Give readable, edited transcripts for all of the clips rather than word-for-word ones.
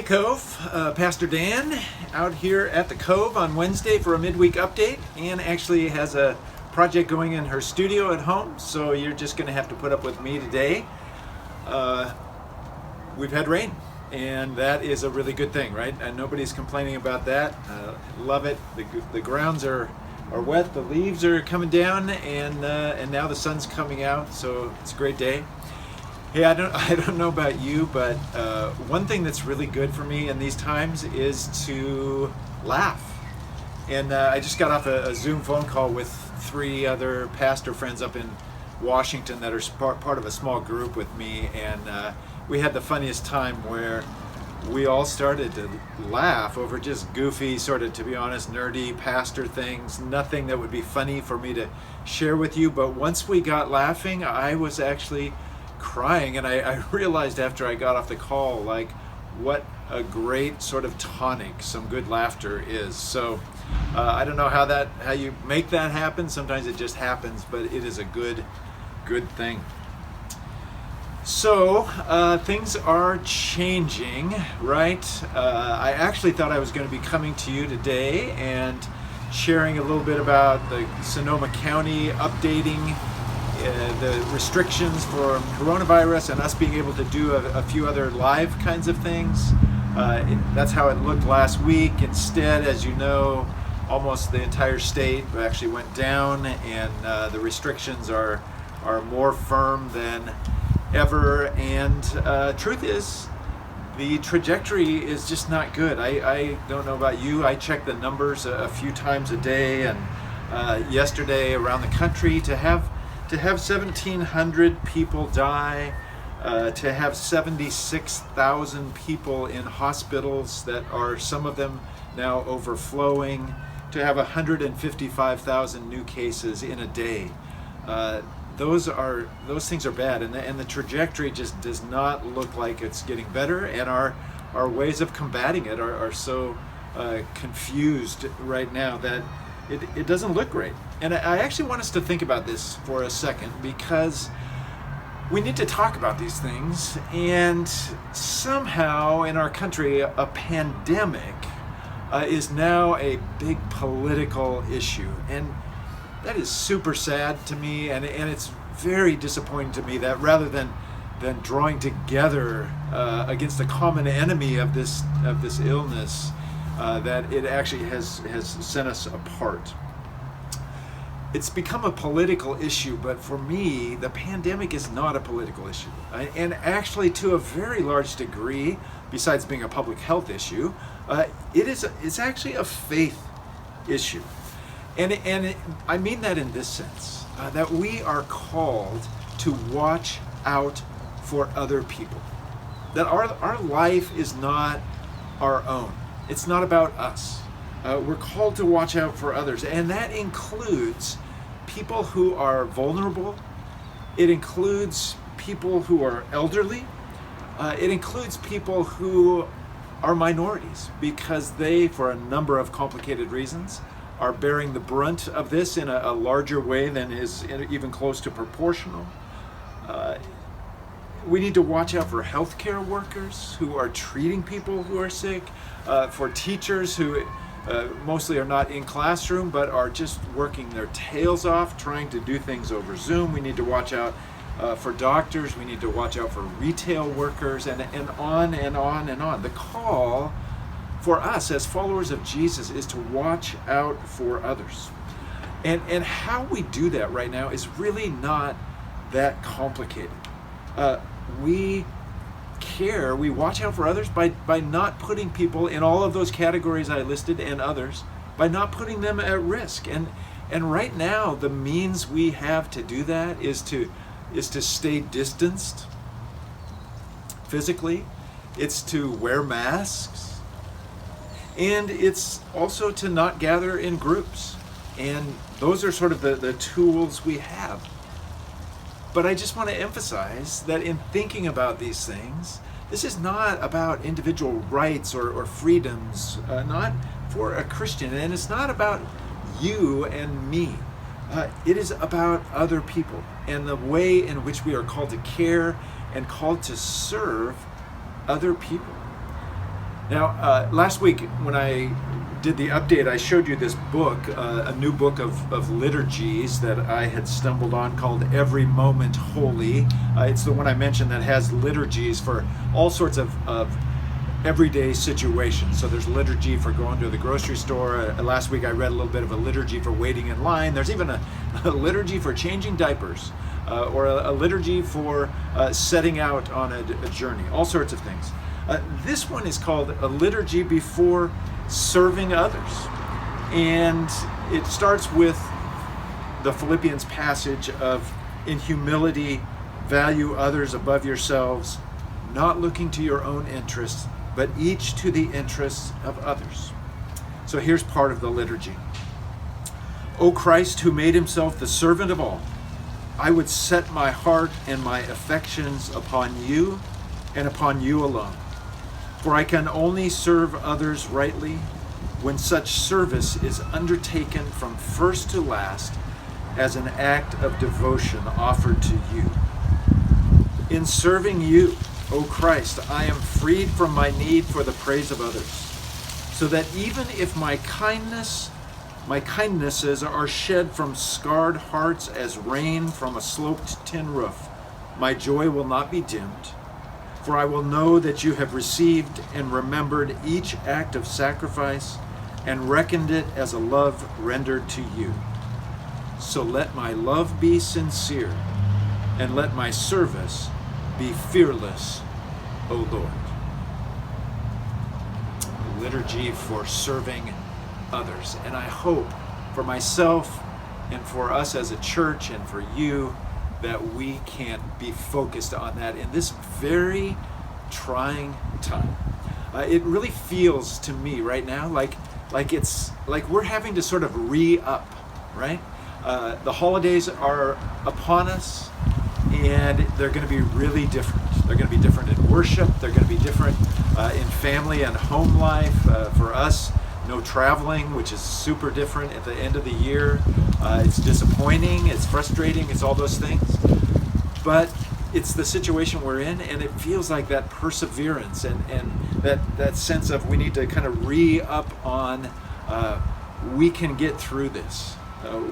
Hey Cove, Pastor Dan out here at the Cove on Wednesday for a midweek update. Ann actually has a project going in her studio at home, so you're just going to have to put up with me today. We've had rain, and that is a really good thing, right? And nobody's complaining about that. Love it. The grounds are wet, the leaves are coming down, and now the sun's coming out, so it's a great day. Hey, I don't know about you, but one thing that's really good for me in these times is to laugh. And I just got off a Zoom phone call with 3 other pastor friends up in Washington that are part of a small group with me, and we had the funniest time where we all started to laugh over just goofy, sort of, to be honest, nerdy pastor things, nothing that would be funny for me to share with you. But once we got laughing, I was actually crying, and I realized after I got off the call, like, what a great sort of tonic some good laughter is. So I don't know how you make that happen. Sometimes it just happens, but it is a good thing. So things are changing, right? I actually thought I was going to be coming to you today and sharing a little bit about the Sonoma County updating the restrictions for coronavirus and us being able to do a few other live kinds of things. That's how it looked last week. Instead, as you know, almost the entire state actually went down, and the restrictions are more firm than ever. And truth is, the trajectory is just not good. I don't know about you. I check the numbers a few times a day, and yesterday around the country, to have 1,700 people die, to have 76,000 people in hospitals that are, some of them now overflowing, to have 155,000 new cases in a day. Those things are bad, and the trajectory just does not look like it's getting better, and our ways of combating it are so confused right now that it doesn't look great. And I actually want us to think about this for a second, because we need to talk about these things, and somehow in our country a pandemic is now a big political issue, and that is super sad to me, and it's very disappointing to me that rather than drawing together against the common enemy of this illness, that it actually has sent us apart. It's become a political issue, but for me, the pandemic is not a political issue. And actually, to a very large degree, besides being a public health issue, it's actually a faith issue. And I mean that in this sense, that we are called to watch out for other people. That our life is not our own. It's not about us. We're called to watch out for others, and that includes people who are vulnerable. It includes people who are elderly. It includes people who are minorities, because they, for a number of complicated reasons, are bearing the brunt of this in a larger way than is even close to proportional. We need to watch out for healthcare workers who are treating people who are sick, for teachers who mostly are not in classroom but are just working their tails off trying to do things over Zoom. We need to watch out for doctors. We need to watch out for retail workers, and on and on and on. The call for us as followers of Jesus is to watch out for others. And how we do that right now is really not that complicated. We watch out for others by not putting people in all of those categories I listed and others, by not putting them at risk. And right now, the means we have to do that is to stay distanced physically. It's to wear masks, and it's also to not gather in groups. And those are sort of the tools we have. But I just want to emphasize that in thinking about these things, this is not about individual rights or freedoms, not for a Christian, and it's not about you and me. It is about other people and the way in which we are called to care and called to serve other people. Now, last week when I did the update, I showed you this book, a new book of liturgies that I had stumbled on called Every Moment Holy. It's the one I mentioned that has liturgies for all sorts of everyday situations. So there's liturgy for going to the grocery store. Last week I read a little bit of a liturgy for waiting in line. There's even a liturgy for changing diapers, or a liturgy for setting out on a journey, all sorts of things. This one is called a liturgy before serving others. And it starts with the Philippians passage of, in humility, value others above yourselves, not looking to your own interests, but each to the interests of others. So here's part of the liturgy. O Christ, who made himself the servant of all, I would set my heart and my affections upon you and upon you alone. For I can only serve others rightly when such service is undertaken from first to last as an act of devotion offered to you. In serving you, O Christ, I am freed from my need for the praise of others, so that even if my kindnesses are shed from scarred hearts as rain from a sloped tin roof, my joy will not be dimmed, for I will know that you have received and remembered each act of sacrifice and reckoned it as a love rendered to you. So let my love be sincere, and let my service be fearless, O Lord. Liturgy for serving others. And I hope for myself and for us as a church and for you that we can be focused on that in this very trying time. It really feels to me right now like it's like we're having to sort of re-up, right? The holidays are upon us, and they're going to be really different. They're going to be different in worship. They're going to be different in family and home life. For us, no traveling, which is super different at the end of the year. It's disappointing. It's frustrating. It's all those things. But it's the situation we're in, and it feels like that perseverance and that sense of we need to kind of re-up on we can get through this.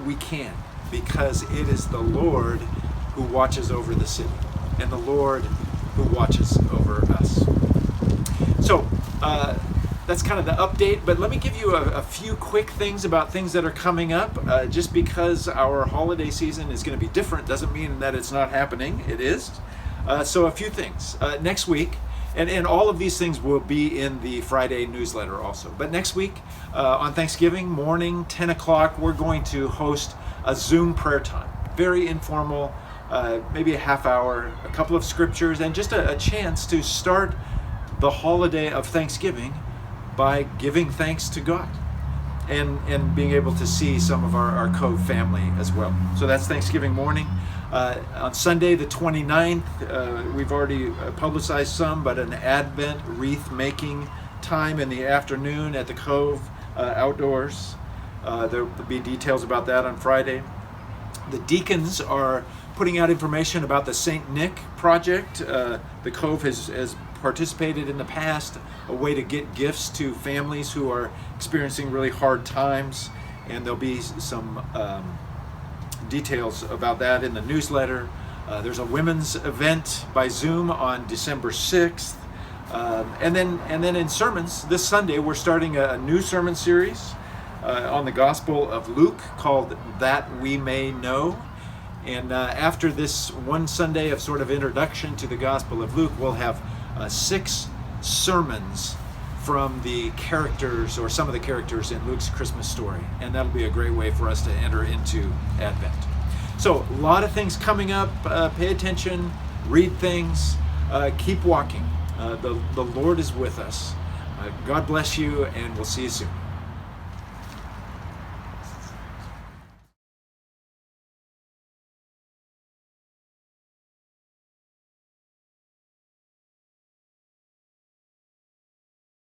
We can, because it is the Lord who watches over the city, and the Lord who watches over us. So that's kind of the update, but let me give you a few quick things about things that are coming up. Just because our holiday season is going to be different doesn't mean that it's not happening. It is. So a few things. Next week, and all of these things will be in the Friday newsletter also. But next week, on Thanksgiving morning, 10 o'clock, we're going to host a Zoom prayer time. Very informal, maybe a half hour, a couple of scriptures, and just a chance to start the holiday of Thanksgiving by giving thanks to God and being able to see some of our Cove family as well. So that's Thanksgiving morning. On Sunday the 29th, we've already publicized some, but an Advent wreath making time in the afternoon at the Cove outdoors. There will be details about that on Friday. The deacons are putting out information about the St. Nick project. The Cove has participated in the past, a way to get gifts to families who are experiencing really hard times, and there'll be some details about that in the newsletter. There's a women's event by Zoom on December 6th. And then in sermons, this Sunday we're starting a new sermon series on the Gospel of Luke called That We May Know. And after this one Sunday of sort of introduction to the Gospel of Luke, we'll have 6 sermons from the characters, or some of the characters in Luke's Christmas story. And that'll be a great way for us to enter into Advent. So a lot of things coming up. Pay attention, read things, keep walking. The Lord is with us. God bless you, and we'll see you soon.